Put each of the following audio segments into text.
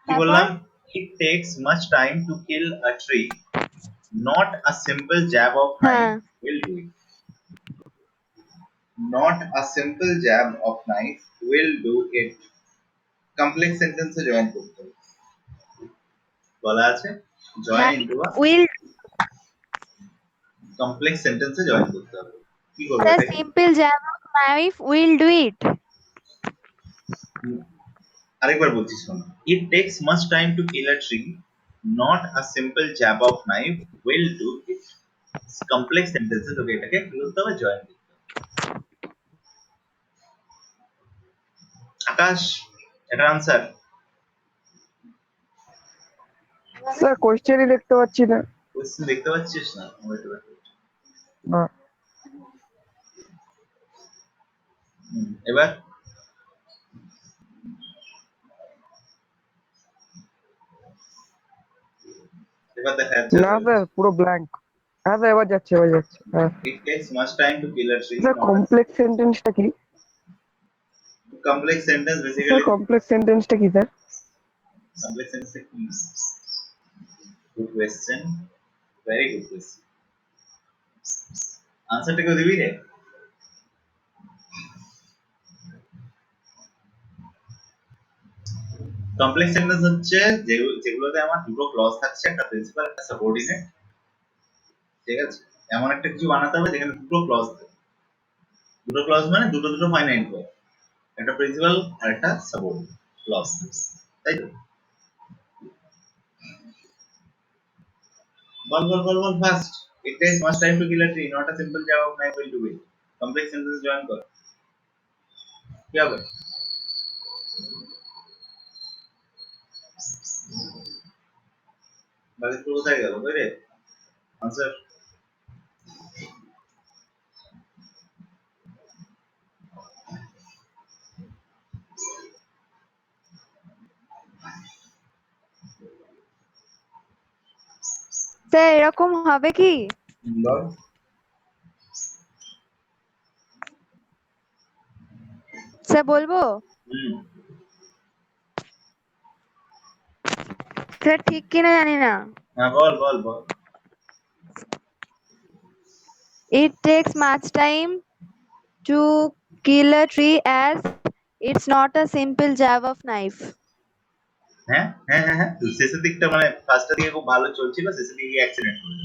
কি তারপর বললাম? It takes much time to kill a tree. Not a simple jab of হ্যাঁ knife will do it. Not a simple jab of knife will do it. Complex sentence A join করতে হবে। বলা আছে join knife into a will complex sentence A join করতে হবে। কি করবো the এটাকে? simple jab of knife will do it. আরেকবার বলছি শোনো। It takes much time to kill a tree. Not a simple jab of knife will do it. Complex sentence এ তোকে এটাকে কি করতে হবে? join করতে হবে। আকাশ, এটার আনসার স্যার কোশ্চেনই দেখতে পাচ্ছি না। কোশ্চেন দেখতে পাচ্ছিস না? Wait, wait, wait. না এবার এবার দেখা যাচ্ছে না স্যার, পুরো ব্ল্যাঙ্ক। হ্যাঁ স্যার, এবার যাচ্ছে এবার যাচ্ছে। হ্যাঁ It takes much time to kill a tree. Sir, Not a complex সেন্টেন্সটা কি? complex sentence sir basically. Complex সেন্টেন্সটা কি স্যার? Complex sentence কি? Good question. Very good question. আনসারটা কেউ দিবি রে? কমপ্লেক্স সেন্টেন্স হচ্ছে যেগুলোতে আমার দুটো ক্লজ থাকছে, একটা প্রিন্সিপাল একটা সাবঅর্ডিনেট। ঠিক আছে, এমন একটা কিছু বানাতে হবে যেখানে দুটো ক্লজ থাকে। দুটো ক্লজ মানে দুটো দুটো ফাইনাইট ক্লজ, একটা প্রিন্সিপাল আর একটা সাবঅর্ডিনেট ক্লজ, তাই তো? বল fast. It takes much time to kill a tree, not a simple jab of knife will do it. Complex sentence join কর, কি হবে? বাকি তো কোথায় গেল কই রে? আনসার স্যার এরকম হবে কি? বল। স্যার বলবো? হুম, স্যার ঠিক কিনা জানি না। হ্যাঁ বল বল বল। It takes much time to kill a tree as it's not a simple jab of knife. হ্যাঁ হ্যাঁ হ্যাঁ হ্যাঁ, শেষের দিকটা মানে ফার্স্টের দিকে খুব ভালো চলছিল, শেষের দিকে অ্যাক্সিডেন্ট হলো।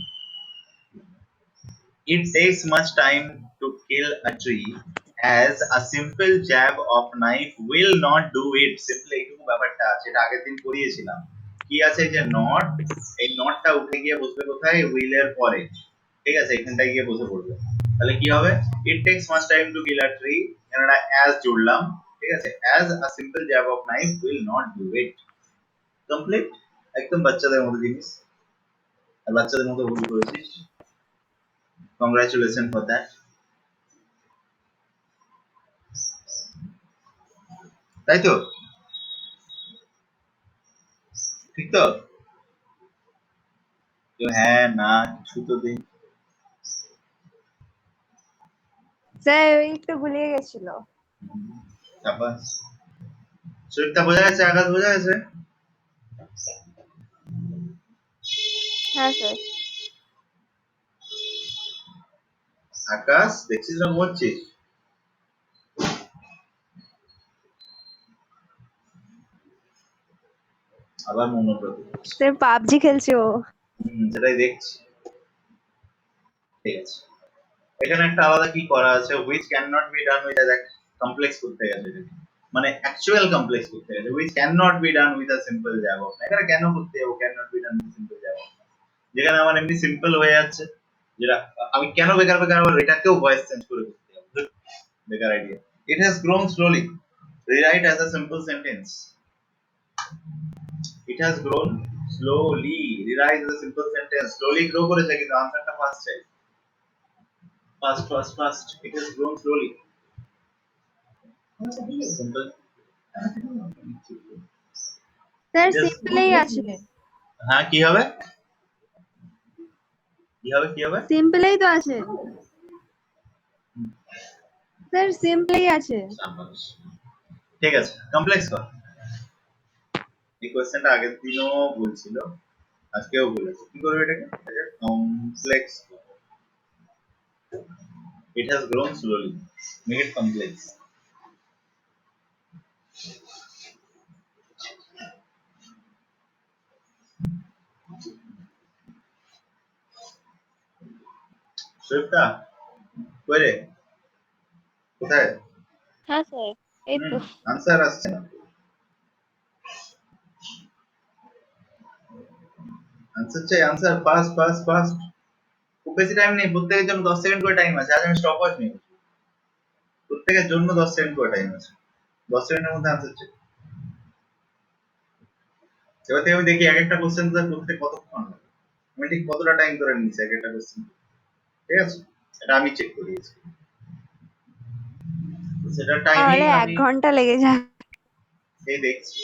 It takes much time to kill a tree as a simple jab of knife will not do it. Simple এইটুকু ব্যাপারটা আছে, এটা আগের দিন পড়িয়েছিলাম। কি আছে যে নট, এই নটটা উঠে গিয়ে বসবে কোথায়? উইল এর পরে। ঠিক আছে, এখানটায় গিয়ে বসে পড়বে। তাহলে কি হবে? It takes much time to kill a tree, এখানে as জুড়লাম। ঠিক আছে, as a simple jab of knife will not do it. Complete, একদম বাচ্চাদের মতো জিনিস, আর বাচ্চাদের মতো ভুল করেছিস। Congratulation for that. তাই তো? ঠিক তো? কেউ হ্যাঁ না কিছু তো দিন। স্যার ওই একটু গুলিয়ে গেছিল। তারপর শরীরটা বোঝা গেছে, আঘাত বোঝা গেছে। হ্যাঁ স্যার। আকাশ দেখছিস না ঘুমোচ্ছিস? আবার মনোপ্রতি করছে। স্যার পাবজি খেলছে ও। সেটাই দেখছি। ঠিক আছে, এখানে একটা আলাদা কি করা আছে, which cannot be done with a complex করতে গেছে, মানে অ্যাকচুয়াল কমপ্লেক্স করতে গেছে, which cannot be done with a simple jab of, এখানে কেন করতে যাবো cannot be done with simple jab of, যেখানে আমার এমনি সিম্পল হয়ে যাচ্ছে, যেটা আমি কেন বেকার বেকার আবার এটাকেও ভয়েস চেঞ্জ করে করতে যাবো? বেকার idea. It has grown slowly. Rewrite as a simple sentence. It has grown slowly. Rewrite as a simple sentence. Slowly grow করেছে কিন্তু আনসারটা ফাস্ট চাই। Fast. It has grown slowly. Simple. Sir It has, সিম্পলেই আছে। হ্যাঁ কি হবে? কি হবে? সিম্পলেই তো আছে স্যার, সিম্পলেই আছে। ঠিক আছে, কমপ্লেক্স কর। এই কোয়েশ্চেনটা আগের দিনও বলছিল, আজকেও বলেছে। কি করবে এটাকে? Complex, it has grown slowly, make it complex. Sudipta, কই রে? কোথায়? হ্যাঁ স্যার, এই তো। আনসার আসছে না। আনসার চাই, আনসার, ফাস্ট ফাস্ট ফাস্ট। খুব বেশি টাইম নেই, প্রত্যেকের জন্য 10 সেকেন্ড করে টাইম আছে। আজ আমি স্টপ ওয়াচ নেই, প্রত্যেকের জন্য 10 সেকেন্ড করে টাইম আছে। 10 সেকেন্ডের মধ্যে আনসার চাই। এবার থেকে আমি দেখি এক একটা কোশ্চেন করতে কতক্ষণ লাগে, আমি ঠিক কতটা টাইম ধরে নিচ্ছি এক একটা কোশ্চেন। ঠিক আছে, এটা আমি চেক করিয়েছি, সেটা টাইমিং তাহলে এক আমি ঘন্টা লেগে যায়। এই দেখছি।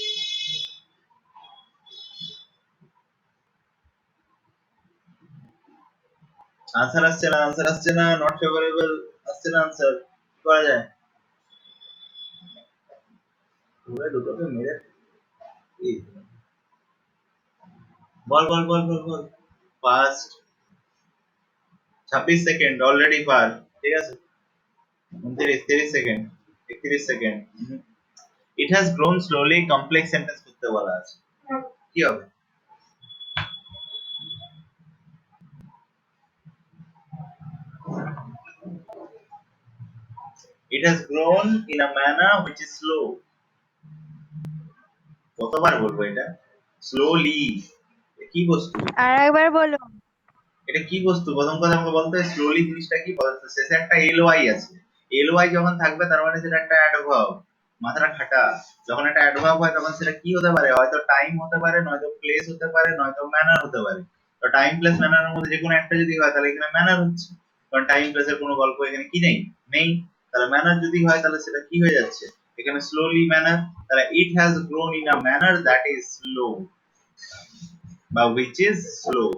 আনসার আসছে না, আনসার আসছে না, নট ফেভারেবল, আসছে না আনসার। কি করা যায়? পুরো দুটোকে মেরে এই, বল বল বল বল বল, ফাস্ট। 26 সেকেন্ড অলরেডি পার। ঠিক আছে, 29, 30 second, 31 second. It has grown slowly, complex sentence করতে বলা আছে। কি হবে? It has grown in a manner which is slow. কতবার বলবো এটা? স্লোলি। কি বস্তু? আর একবার বলো। এটা কি বস্তু? প্রথম কথা আমাকে বলতে হবে স্লোলি জিনিসটা কি। বলতে শেষে একটা এলওয়াই আছে, এলওয়াই যখন থাকবে তার মানে সেটা একটা অ্যাডভার্ব। মাথাটা খাটা। যখন একটা অ্যাডভার্ব হয় তখন সেটা কি হতে পারে? হয়তো টাইম হতে পারে, নয়তো প্লেস হতে পারে, নয়তো ম্যানার হতে পারে। তো টাইম প্লেস ম্যানারের মধ্যে যে কোনো একটা যদি হয় তাহলে এখানে ম্যানার হচ্ছে, কারণ টাইম প্লেসের কোনো গল্প এখানে কি নেই, নেই। তাহলে ম্যানার যদি হয় তাহলে সেটা কি হয়ে যাচ্ছে এখানে? Slowly manner. তাহলে it has grown in a manner that is slow বা which is slow।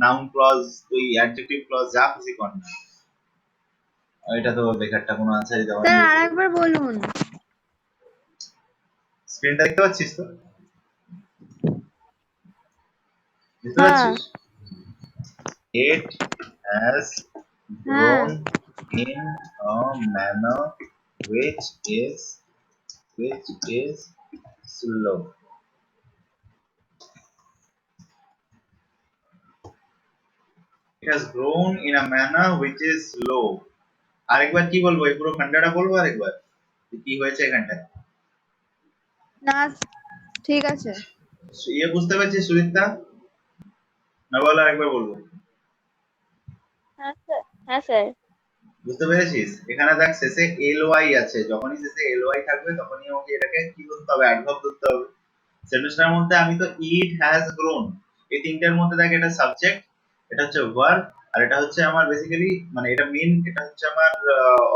Noun clause, ওই অ্যাডজেক্টিভ ক্লজ যা খুশি কোন না। এটা তো বেকারটা, কোনো আনসারই দেওয়া স্যার নেই। আর একবার বলুন। স্ক্রিনটা দেখতে পাচ্ছিস তো? দেখতে হ্যাঁ পাচ্ছিস? It has হ্যাঁ। grown in a manner which is which is slow। It has grown in a manner which is slow। আরেকবার কি বলবো? এই পুরো খণ্ডটা বলবো আরেকবার, কি হয়েছে এখানটায়? না ঠিক আছে। ইয়ে বুঝতে পারছিস সুদীপ্তা? না বল, আরেকবার বলবো? হ্যাঁ স্যার, হ্যাঁ স্যার। বুঝতে পেরেছিস? এখানে দেখ শেষে এলওয়াই আছে, যখনই শেষে এলওয়াই থাকবে তখনই আমাকে এটাকে কি করতে হবে? অ্যাডভার্ব ধরতে হবে। সেন্টেন্সটার মধ্যে আমি তো ইট হ্যাজ গ্রোন, এই তিনটার মধ্যে দেখ এটা সাবজেক্ট, এটা হচ্ছে ভার্ব, আর এটা হচ্ছে আমার বেসিক্যালি মানে এটা মেইন, এটা হচ্ছে আমার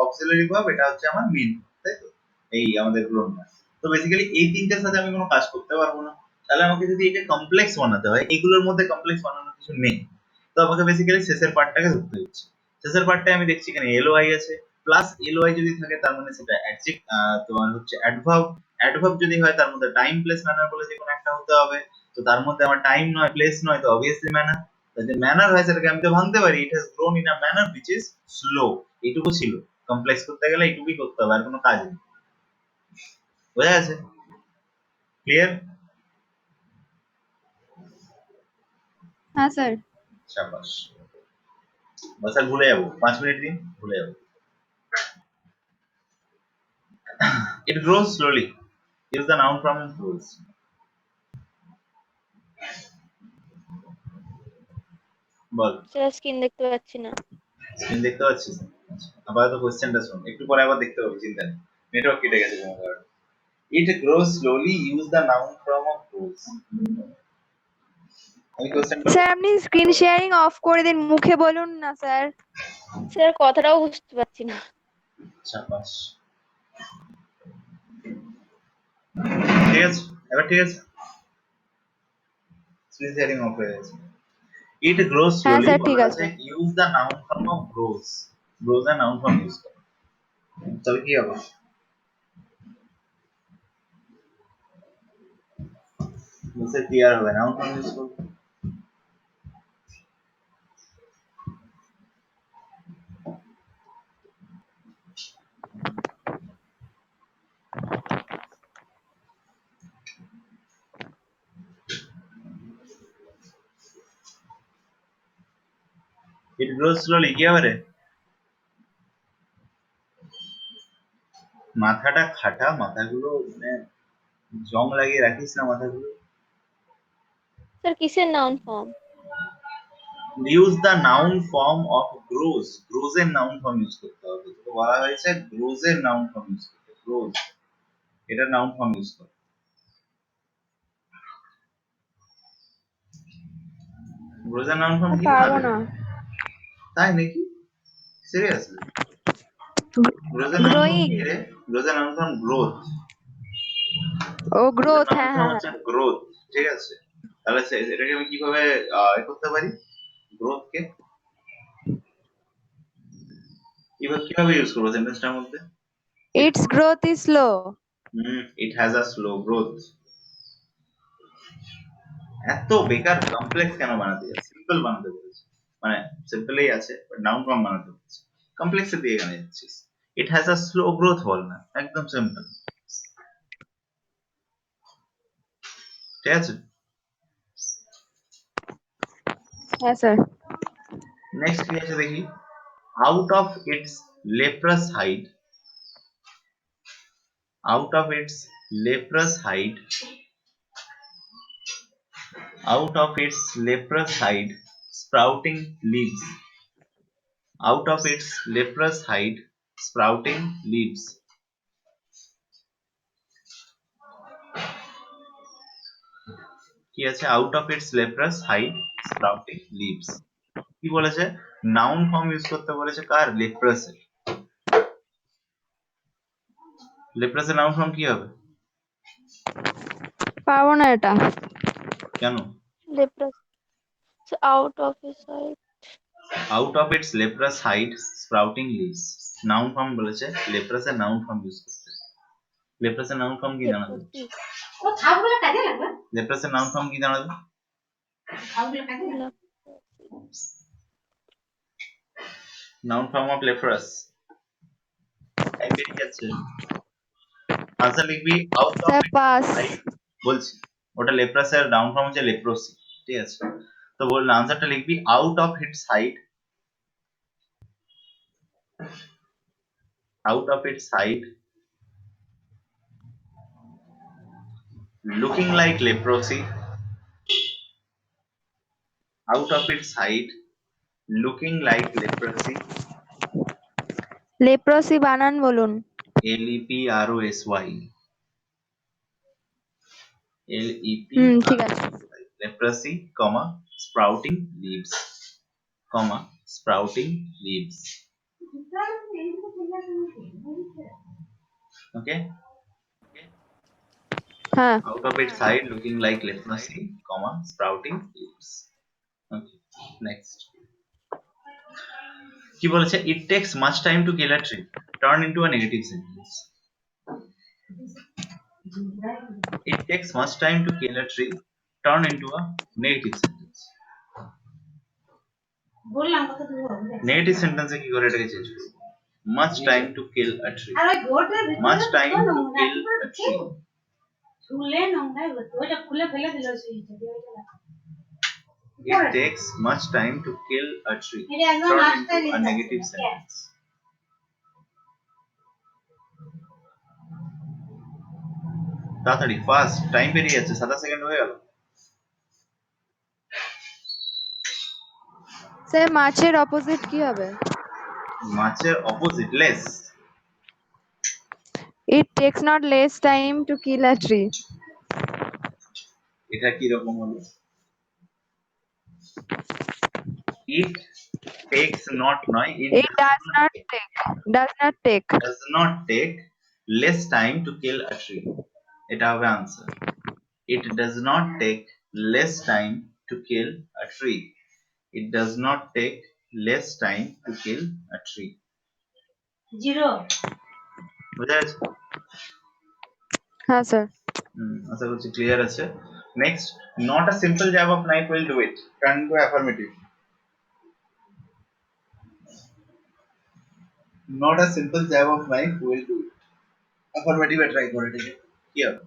অক্সিলারি ভার্ব, এটা হচ্ছে আমার মেইন, তাই তো? এই আমাদের গ্রোনটা। তো বেসিক্যালি এই তিনটার সাথে আমি কোনো কাজ করতে পারবো না। তাহলে আমাকে যদি এটা কমপ্লেক্স বানাতে হয়, এগুলোর মধ্যে কমপ্লেক্স বানানোর কিছু নেই। তো আমাকে বেসিক্যালি শেষের পার্টটাকে ধরতে হচ্ছে। শেষের পার্টটায় আমি দেখছি এখানে এলওআই আছে, প্লাস এলওআই যদি থাকে তার মানে সেটা অ্যাডজেক্ট, তোমার হচ্ছে অ্যাডভার্ব। অ্যাডভার্ব যদি হয় তার মধ্যে টাইম প্লেস ম্যানার বলে যে কোনো একটা হতে হবে। তো তার মধ্যে আমার টাইম নয়, প্লেস নয়, তো অবভিয়াসলি ম্যানার। যদি ম্যানার হয় সেটাকে আমি তো ভাঙতে পারি, ইট has grown in a manner which is slow. এইটুকু ছিল। কমপ্লেক্স করতে গেলে এইটুকুই করতে হবে, আর কোনো কাজ নেই। বোঝা গেছে? ক্লিয়ার? হ্যাঁ স্যার। শাবাশ। বাস আর ভুলে যাবো, 5 মিনিট দিন, ভুলে যাবো। It grows slowly, use the noun form of grows। Ball. Sir screen দেখতে পাচ্ছি না। স্ক্রিন দেখতে পাচ্ছিস? আপাতত কোশ্চেনটা শোন, একটু পরে আবার দেখতে পাবি, চিন্তা নেই। নেটওয়ার্ক কেটে গেছে কোনো কারণে। It grows slowly, use the noun form of grows। আমি কোশ্চেনটা স্যার আপনি স্ক্রিন শেয়ারিং অফ করে দিন, মুখে বলুন না স্যার। স্যার কথাটাও বুঝতে পারছি না। শাবাশ। ঠিক আছে, এবার ঠিক আছে? স্ক্রিন শেয়ারিং অফ হয়ে গেছে। It grows হ্যাঁ slowly স্যার ঠিক বলা আছে, আছে। use the noun form of grows। grows এর noun form ইউজ করো, তবে কি হবে? নিচে ক্লিয়ার হবে নাউন ফর্ম ইউজ করব। ইট গ্রোজ স্লোলি কি হবে রে? মাথাটা খাটা, মাথাগুলো মানে জং লাগিয়ে রাখিস না মাথাগুলো। স্যার কিসের noun form? Use the noun form of grows. Grows এর নাউন ফর্ম ইউজ করতে হবে। তোকে বলা হয়েছে গ্রোজ এর নাউন ফর্ম ইউজ করতে। গ্রোজ এটা নাউন ফর্ম ইউজ কর। গ্রোজ এর নাউন ফর্ম কি পারবো জানো? না। তাই নাকি? সিরিয়াসলি? গ্রোজ এর নাউন ফর্ম গ্রোয়িং। কি রে? গ্রোজ এর নাউন ফর্ম গ্রোথ। ও গ্রোথ, নাউন হ্যাঁ ফর্ম হ্যাঁ হচ্ছে হ্যাঁ। গ্রোথ। ঠিক আছে, তাহলে এটাকে আমি কিভাবে করতে পারি? গ্রোথ কে কিভাবে ইউজ করবো সেন্টেন্সটার মধ্যে? It's growth is slow. It has a slow growth. এত বেকার কমপ্লেক্স কেন বানাতে যাচ্ছে? সিম্পল বানাতে বলেছে, মানে সিম্পলই আছে বাট নাউন ফর্ম বানাতে বলেছে, কমপ্লেক্সে দিয়ে কেন যাচ্ছিস? It has a slow growth বল না, একদম সিম্পল। ঠিক আছে, হ্যাঁ স্যার। নেক্সট কি আছে দেখি। Out of its leprous hide, out of its leprous hide, out of its leprous hide, sprouting leaves, out of its leprous hide, sprouting leaves. কি আছে? out of its leprous hide, sprouting leaves. কি বলেছে? Noun form use করতে বলেছে কার? লেপ্রাস এর। লেপ্রাস এর noun form কি হবে? পারবো না এটা। কেন? Leprous out of his sight. out of its leprous hide, sprouting leaves. Noun form বলেছে, লেপ্রাস এর নাউন ফর্ম ইউজ করতে। লেপ্রাস এর নাউন ফর্ম কি জানাবে? লেপ্রসি। লেপ্রাস এর নাউন ফর্ম কি জানাবে? Noun form of লেপ্রাস। টাইম বেরিয়ে যাচ্ছে। আনসার লিখবি আউট অফ স্যার পাস। বলছি ওটা লেপ্রাস এর নাউন ফর্ম হচ্ছে লেপ্রোসি। ঠিক আছে, তো বল আনসারটা লিখবি out of it's height, out of it's height, looking like leprosy, out of it's height, looking like leprosy, leprosy বানান বলুন। LEPROSY, ঠিক আছে। LEPROSY, leprosy, comma, sprouting leaves, comma, sprouting leaves. Okay, হ্যাঁ out of its side looking like leprosy, comma, sprouting leaves. Okay, next. কি বলেছে? It takes much time to kill a tree. Turn into a negative sentence. It takes much time to kill a tree. Turn into a negative sentence. Negative সেন্টেন্সে কি করে এটাকে change করব? Much time to kill a tree, much time to kill a tree. It takes much time to kill a tree. Turn into a negative sentence. তাড়াতাড়ি fast, time পেরিয়ে যাচ্ছে, 27 second হয়ে গেল। স্যার মাছের অপোজিট কি হবে? মাছের opposite less. It takes not less time to kill a tree. এটা কি রকম হলো? It takes not নয়, it it does not take does not take less time to kill a tree. এটা হবে answer. It does not take less time to kill a tree. It does not take less time to kill a tree. Zero. বুঝা গেছে? হ্যাঁ sir. আশা করছি clear আছে। Next, not a simple jab of knife will do it. Turn to affirmative. Not a simple jab of knife will do it. Affirmative try করে এটাকে কি হবে?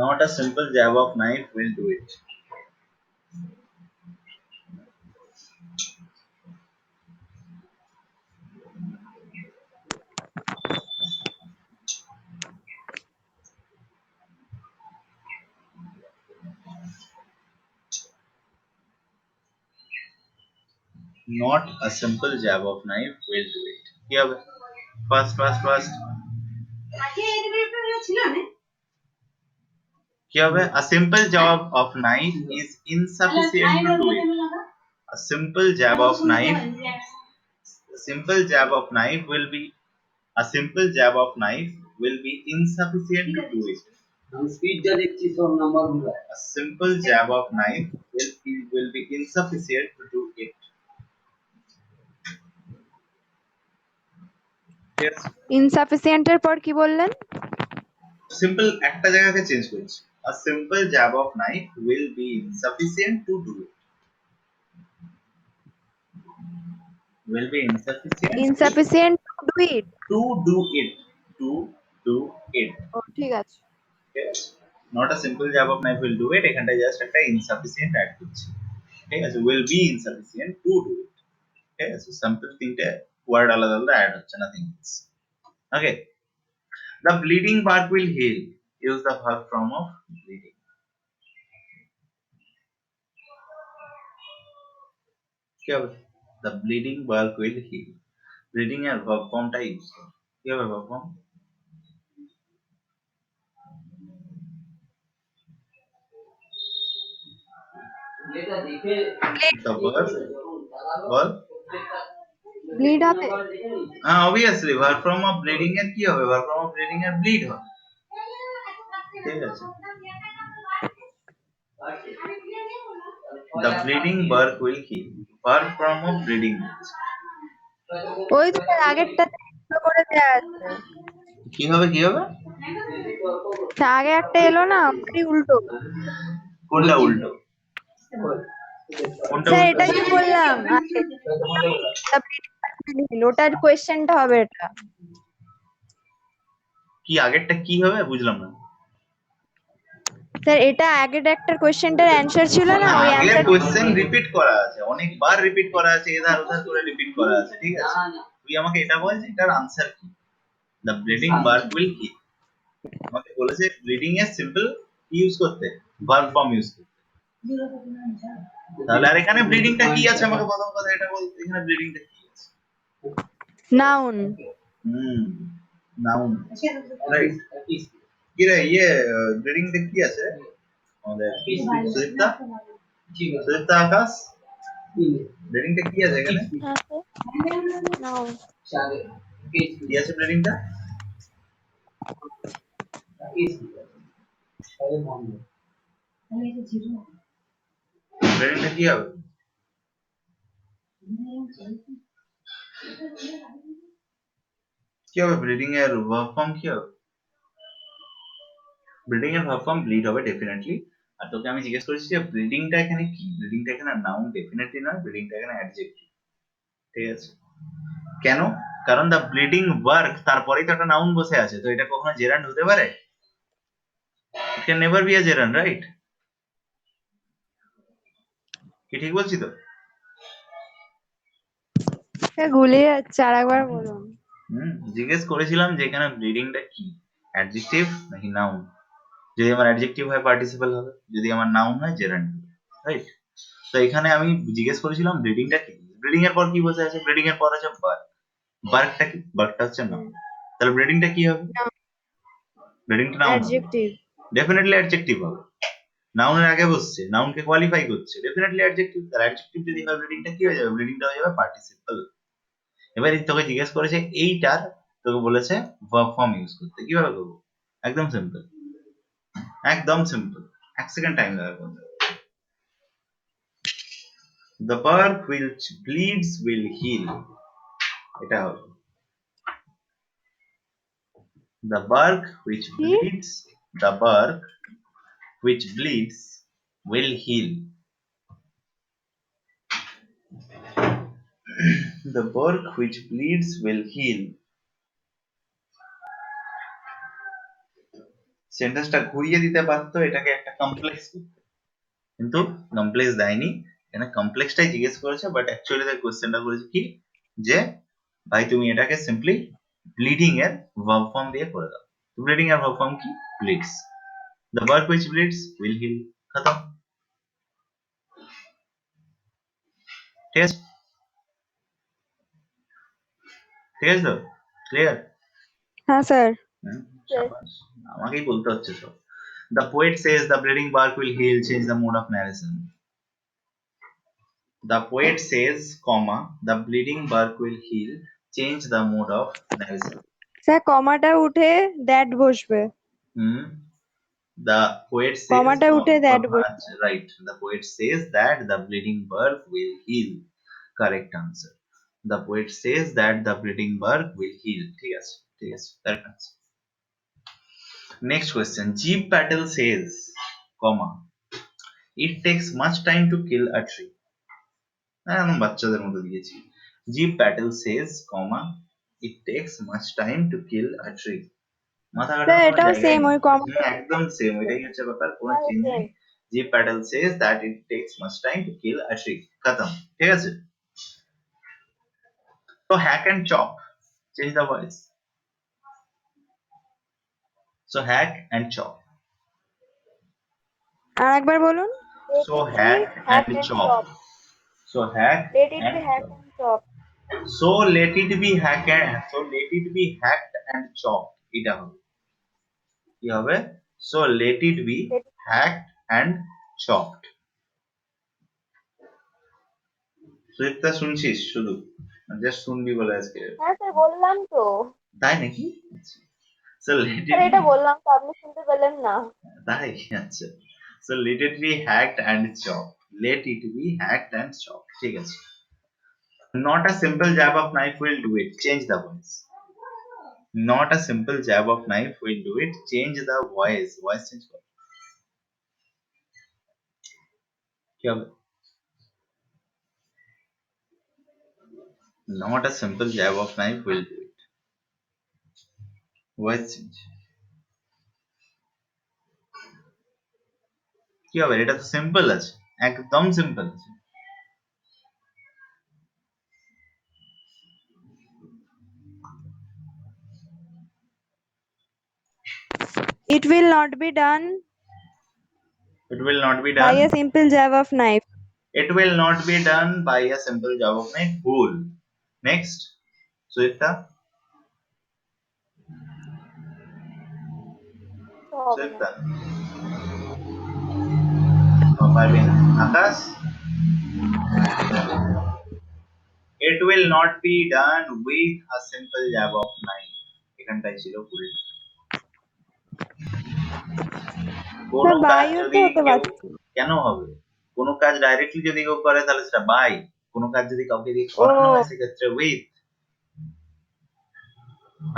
Not a simple jab of knife will do it. Not a simple jab of knife will do it. কি হবে? First. কি হবে? A simple jab of knife is insufficient to do it. A simple jab of knife will be a simple jab of knife will be insufficient to do it. A simple jab of knife will be insufficient to do it. Yes. ইনসাফিসিয়েন্টের পর কি বললেন? Simple একটা জায়গাকে change করছি. A simple jab of knife will be insufficient to do it. Will be insufficient insufficient to do it. to do it. To do it. ও ঠিক আছে। Yes. Not a simple jab of knife will do it. এখানটা just একটা insufficient add করছি. ঠিক আছে, will be insufficient to do it. ঠিক আছে, simple তিনটে ওয়ার্ড আলাদা আলাদা অ্যাড হচ্ছে, nothing else. Okay. The bleeding bark will heal. Use the verb form of bleeding. কি হবে? The bleeding bark will heal. Bleeding এর verb formটা ইউজ করো। কি হবে verb form? The verb ball. Bleed হবে। obviously verb form of bleeding এর কি হবে? verb form of bleeding এর bleed হবে। ঠিক আছে, the bleeding bark will heal. verb form of bleeding ওই তো তার আগেরটা করে দেয়া আছে। কি হবে? তার আগে একটা এলো না, ওটাই উল্টো। কোনটা উল্টো? স্যার এটাই তো বললাম, ওটার কোয়েশ্চেনটা হবে এটা। কি আগেরটা কি হবে বুঝলাম না। স্যার এটা আগের একটা কোয়েশ্চেনটার অ্যানসার ছিল না, ওই আগের অ্যানসার কোশ্চেন রিপিট করা আছে, অনেকবার রিপিট করা আছে, এধার ওধার করে রিপিট করা আছে। ঠিক আছে, তুই আমাকে এটা বল যে এটার আনসার কি। দ্য ব্লিডিং বার্ক উইল কি, আমাকে বলেছে ব্লিডিং এর সিম্পল ইউজ করতে, ভার্ব ফর্ম ইউজ করতে। তাহলে আর এখানে ব্লিডিংটা কি আছে আমাকে প্রথম কথা এটা বল, এখানে ব্লিডিংটা কি আছে? নাউন। Noun, right. কি রে ব্লিডিংটা কি আছে আমাদের? সুদীপ্তা আকাশ, ব্লিডিংটা কি আছে এখানে? নাও কি আছে ব্লিডিংটা? ব্লিডিংটা কি হবে? কি হবে ব্লিডিং এর ভার্ব ফর্ম কি হবে? ব্লিডিং এর ভার্ব ফর্ম ব্লিড হবে ডেফিনেটলি। আর তোকে আমি জিজ্ঞেস করেছি যে ব্লিডিংটা এখানে কি? ব্লিডিংটা এখানে নাউন ডেফিনেটলি নয়, ব্লিডিংটা এখানে অ্যাডজেক্টিভ। ঠিক আছে, কেন? কারণ দা ব্লিডিং ওয়ার্ক তারপরেই তো একটা নাউন বসে আছে, তো এটা কখনো জেরান্ড হতে পারে? It can never be a gerund, right? কি ঠিক বলছি তো? গুলিয়ে যাচ্ছে, আরেকবার বলুন। জিজ্ঞেস করেছিলাম যে এখানে ব্লিডিংটা কি, অ্যাডজেক্টিভ নাকি নাউন? যদি আমার অ্যাডজেক্টিভ হয় পার্টিসিপল হবে, যদি আমার নাউন হয় জেরান্ড হবে, রাইট? তো এখানে আমি জিজ্ঞেস করেছিলাম ব্লিডিংটা কি। ব্লিডিং এর পর কি বসে আছে? ব্লিডিং এর পর আছে বার্ক। বার্কটা কি? বার্কটা হচ্ছে নাউন। তাহলে ব্লিডিংটা কি হবে? ব্লিডিংটা নাউন, অ্যাডজেক্টিভ। ডেফিনেটলি অ্যাডজেক্টিভ হবে। নাউনের আগে বসছে, নাউনকে কোয়ালিফাই করছে, ডেফিনেটলি অ্যাডজেক্টিভ। তার অ্যাডজেক্টিভ যদি হয় ব্লিডিংটা কি হয়ে যাবে? ব্লিডিংটা হয়ে যাবে পার্টিসিপল। এবার তোকে জিজ্ঞেস করেছে এইটার, তোকে বলেছে ভার্ব ফর্ম ইউজ করতে, কিভাবে করবো? একদম সিম্পল, একদম সিম্পল, 1 সেকেন্ড টাইম লাগবে। The bark which bleeds will heal, এটা হবে। The bark which কি? bleeds, the bark which bleeds will heal. The bark which bleeds will heal. সেন্টেন্সটা ঘুরিয়ে দিতে পারতো, এটাকে একটা কমপ্লেক্স করতে, কিন্তু কমপ্লেক্স দেয়নি। এখানে কমপ্লেক্সটাই জিজ্ঞেস করেছে, বাট অ্যাকচুয়ালি তার কোশ্চেনটা করেছে কি, যে ভাই তুমি এটাকে সিম্পলি ব্লিডিং এর ভার্ব ফর্ম দিয়ে করে দাও। ব্লিডিং এর ভার্ব ফর্ম কি? Bleeds. The bark which bleeds will heal. খতম। ঠিক আছে, ঠিক আছে তো? ক্লিয়ার? হ্যাঁ স্যার। শাবাশ, আমাকেই বলতে হচ্ছে সব। The poet says the bleeding bark will heal, change the mode of narration. The poet says, comma, the bleeding bark will heal, change the mode of narration. Sir কমাটা উঠে দ্যাট বসবে। Hmm. The poet says, কমাটা উঠে that বসবে। right. The poet says that the bleeding bark will heal. Correct answer. The poet says that the bleeding bark will heal. ঠিক আছে, ঠিক আছে, correct answer. Next question. Jeev Patel says, comma, it takes much time to kill a tree. আমি বাচ্চাদের মতো দিয়েছি। Jeev Patel says, comma, it takes much time to kill a tree. মাথা sir কাটার কোনো এটাও জায়গায় সেম নেই। ওই কমাটা। একদম সেম, এটাই হচ্ছে ব্যাপার, কোনো চেঞ্জ নেই। Jeev Patel says that it takes much time to kill a tree. খতম। ঠিক আছে? So hack and chop. Change the voice. So hack and chop. আর একবার বলুন। So hack and chop. So hack Let it and be hack chop. and chop. So let it be hack and so let it be hacked and chopped. এটা হবে কি হবে? So let it be hacked and chopped. সুইফটটা শুনছিস শুধু, just শুনবি বলে আজকে? হ্যাঁ স্যার বললাম তো। তাই নাকি? So let স্যার it এটা be, বললাম তো, আপনি শুনতে পেলেন না। তাই? আচ্ছা, so let it be hacked and chopped. Let it be hacked and chopped. ঠিক আছে। Not a simple jab of knife will do it. Change the voice. Not a simple jab of knife will do it. Change the voice. Voice change করো। কি হবে? Not a simple jab of knife will do it. Voice change. কি হবে? এটা তো simple আছে, একদম simple আছে। It will not be done It will not be by done. a simple jab of knife. It will not be done by a simple jab of knife. ভুল। Next. সুইফটা, তো হবে না। সুইফটা। পারবি না। আকাশ, it will not be done with a simple jab of knife. এখানটাই ছিল ভুল। কোনো sir কাজ বাইও তো যদি হতে কেউ, পারছে। কেন হবে? কোনো কাজ ডাইরেক্টলি যদি কেউ করে তাহলে সেটা বাই, কোনো কাজ যদি কাউকে দিয়ে ও করানো হয় সেক্ষেত্রে with.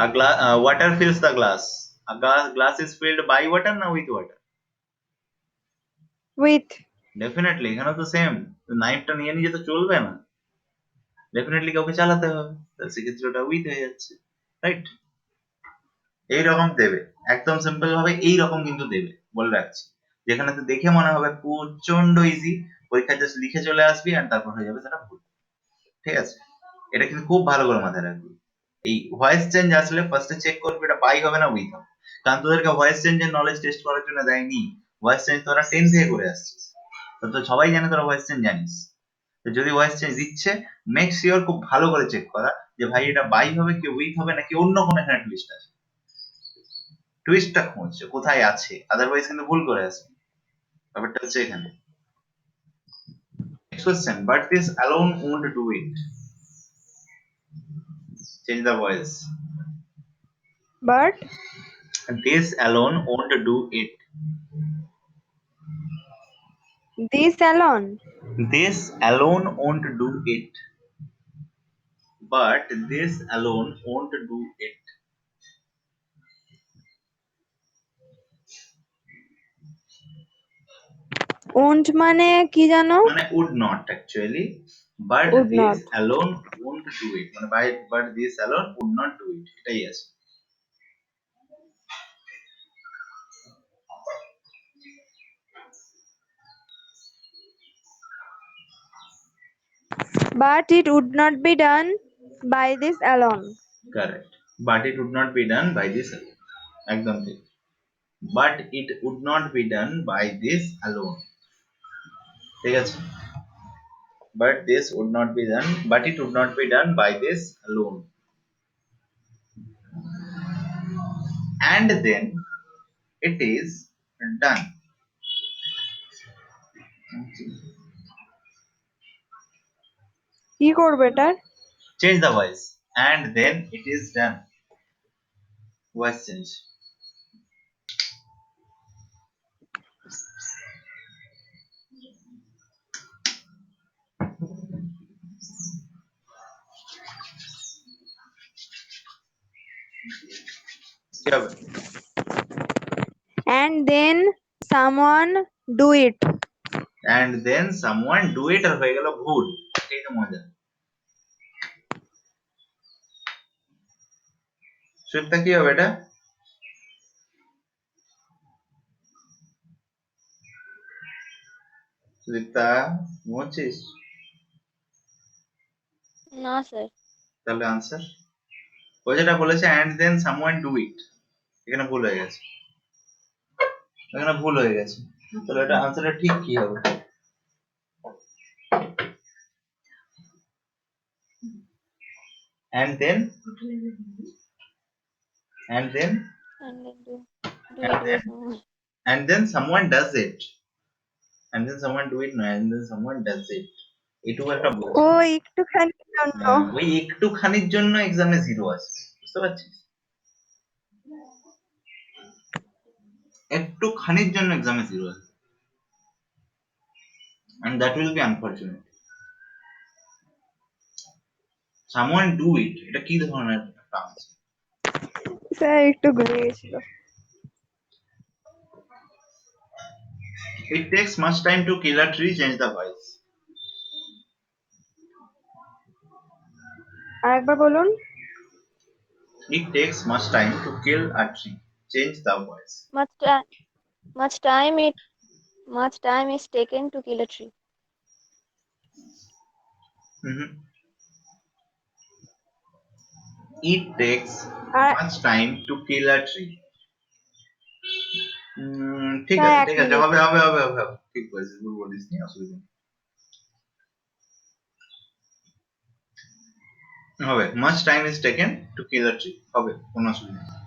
A glass, water fills the glass. A glass is filled by water না with water? উইথ। ডেফিনেটলি, এখানে তো সেম। নাইফটা নিয়ে নিজে তো চলবে না, ডেফিনেটলি কাউকে চালাতে হবে, তাহলে সেক্ষেত্রে ওটা উইথ হয়ে যাচ্ছে, রাইট? এইরকম দেবে, একদম সিম্পল ভাবে এইরকম কিন্তু দেবে, বলে রাখছি। যেখানে তো দেখে মনে হবে প্রচন্ড ইজি, পরীক্ষা জাস্ট লিখে চলে আসবি আর তারপর হয়ে যাবে সেটা ভুল। ঠিক আছে, এটা কিন্তু খুব ভালো করে মাথায় রাখবি। এই ভয়েস চেঞ্জ আসলে ফার্স্টে চেক করবি এটা বাই হবে না উইথ হবে, কারণ তোদেরকে ভয়েস চেঞ্জের নলেজ টেস্ট করার জন্য দেয়নি। ভয়েস চেঞ্জ তোরা 10 থেকে করে আসছিস, তো সবাই জানে তোরা ভয়েস চেঞ্জ জানিস। তো যদি ভয়েস চেঞ্জ দিচ্ছে, মেক শিওর খুব ভালো করে চেক করা যে ভাই এটা বাই হবে কি উইথ হবে নাকি অন্য কোনো এখানে টুইস্ট আছে। টুইস্টটা খুঁজছে কোথায় আছে, আদারওয়াইজ কিন্তু ভুল করে আসবে। ব্যাপারটা হচ্ছে এখানে। Next question, but this alone won't do it. Change the voice. But This alone won't do it. This alone. This alone won't do it. But this alone won't do it. won't মানে কি জানো? মানে would not actually, but Would this not. alone won't do it, মানে but this alone would not do it, এটাই আছে। But it would not be done by this alone. Correct, but it would not be done by this alone, একদম ঠিক, but it would not be done by this alone, ঠিক আছে, but this would not be done, but it would not be done by this alone, and then it is done। কি করবে এটার? Change the voice, and then it is done, voice change। কি হবে? And then someone do it. and then someone do it আর হয়ে গেল ভুল, এটাই তো মজা। সুইফটটা কি হবে এটা? সুদীপ্তা ঘুমোচ্ছিস? না স্যার। তাহলে আনসার ও যেটা বলেছে and then someone do it, এখানে ভুল হয়ে গেছে, এখানে ভুল হয়ে গেছে, তাহলে এটা আনসারটা ঠিক কি হবে? and then and then And then do and it by then someone. and then someone does it, and then someone do it না, and then someone does it, এটুকু একটা ভুল। ও একটুখানি জন্য। ওই একটুখানির জন্য এক্সামে 0 আসবে, বুঝতে পারছিস? একটুখানির জন্য এক্সামে 0 আসবে, and that will be unfortunate। someone do it এটা কি ধরনের একটা answer? স্যার একটু ঘুরে গেছিল। It takes much time to kill a tree, change the voice। আরেকবার বলুন। It takes much time to kill a tree, change the voice। Much time is taken to kill a tree. Mhm. It takes আর much time to kill a tree। ঠিক sir আছে এক ঠিক আছে, minute. হবে হবে হবে হবে হবে, ঠিক বলেছিস, ভুল বলিস নি, অসুবিধা নেই, হবে। much time is taken to kill a tree, হবে, কোনো অসুবিধা নেই।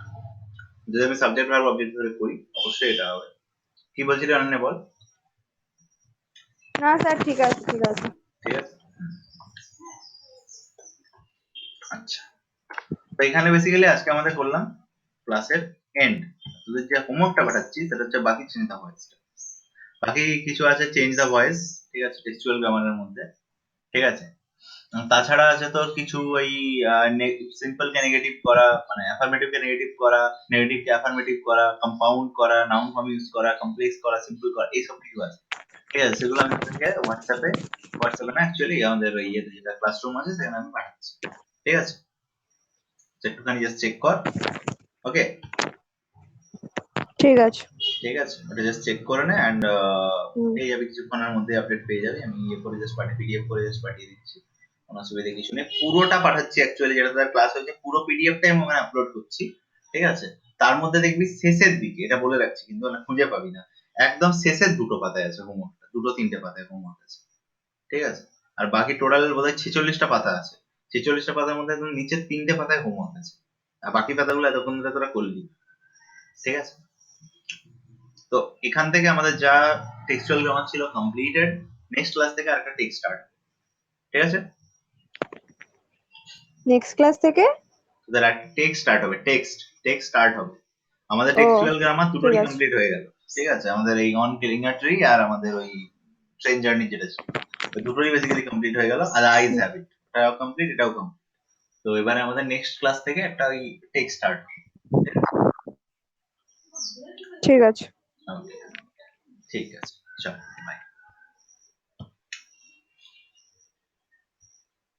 যদি আমি সাবজেক্ট ভার্ব অবজেক্ট ধরে করি অবশ্যই এটা হবে। কি বলছিলি অনন্যা, বল। না স্যার ঠিক আছে ঠিক আছে। ঠিক আছে, আচ্ছা, তো এখানে বেসিক্যালি আজকে আমাদের করলাম ক্লাসের এন্ড। তোদের যে হোমওয়ার্কটা পাঠাচ্ছি সেটা হচ্ছে বাকি চেঞ্জ দ্য ভয়েস, বাকি কিছু আছে চেঞ্জ দ্য ভয়েস, ঠিক আছে, টেক্সচুয়াল গ্রামারের মধ্যে, ঠিক আছে। তাছাড়া আছে তোর কিছু ওই সিম্পল কে নেগেটিভ করা, মানে অ্যাফার্মেটিভ কে নেগেটিভ করা, নেগেটিভ কে অ্যাফার্মেটিভ করা, কম্পাউন্ড করা, নাউন ফর্ম ইউজ করা, কমপ্লেক্স করা, সিম্পল করা, এইসব কিছু আছে, ঠিক আছে। সেগুলো আমি তোদেরকে হোয়াটসঅ্যাপে না, অ্যাকচুয়ালি আমাদের ওই ইয়েতে যেটা ক্লাসরুম আছে সেখানে আমি পাঠাচ্ছি, ঠিক আছে। একটুখানি জাস্ট চেক কর, ওকে, ঠিক আছে। ঠিক আছে, ওটা জাস্ট চেক করে নে, এন্ড হুম। পেয়ে যাবে, কিছুক্ষণের মধ্যে আপডেট পেয়ে যাবে। আমি ইয়ে করে জাস্ট পিডিএফ করে জাস্ট পাঠিয়ে দিচ্ছি, কোনো অসুবিধা কিছু নেই। পুরোটা পাঠাচ্ছি অ্যাকচুয়ালি, যেটা তার ক্লাস হয়েছে পুরো পিডিএফটাই আমি ওখানে আপলোড করছি, ঠিক আছে। তার মধ্যে দেখবি শেষের দিকে, এটা বলে রাখছি কিন্তু না খুঁজে পাবি না, একদম শেষের দুটো পাতায় আছে হোমওয়ার্কটা, দুটো তিনটে পাতায় হোমওয়ার্ক আছে, ঠিক আছে। আর বাকি টোটাল বোধহয় 46টা পাতা আছে, 46টা পাতার মধ্যে একদম নিচের 3টে পাতায় হোমওয়ার্ক আছে, আর বাকি পাতাগুলো এতক্ষণ ধরে তোরা করলি, ঠিক আছে। তো এখান থেকে আমাদের যা টেক্সচুয়াল গ্রামার ছিল কমপ্লিটেড। নেক্সট ক্লাস থেকে আরেকটা টেক্সট স্টার্ট, ঠিক আছে। নেক্সট ক্লাস থেকে তোদের একটা টেক্সট স্টার্ট হবে, টেক্সট স্টার্ট হবে। আমাদের ও টেক্সচুয়াল গ্রামার ঠিক দুটোই আছে। কমপ্লিট হয়ে গেল, ঠিক আছে। আমাদের এই অন কিলিং আ ট্রি আর আমাদের ওই ট্রেন জার্নি যেটা ছিল, ওই দুটোই বেসিক্যালি কমপ্লিট হয়ে গেল। আর আইজ হ্যাবিট এটাও কমপ্লিট, এটাও কমপ্লিট। তো এবারে আমাদের নেক্সট ক্লাস থেকে একটা ওই টেক্সট স্টার্ট হবে, ঠিক আছে। ঠিক আছে। Okay, ঠিক আছে। চলো বাই।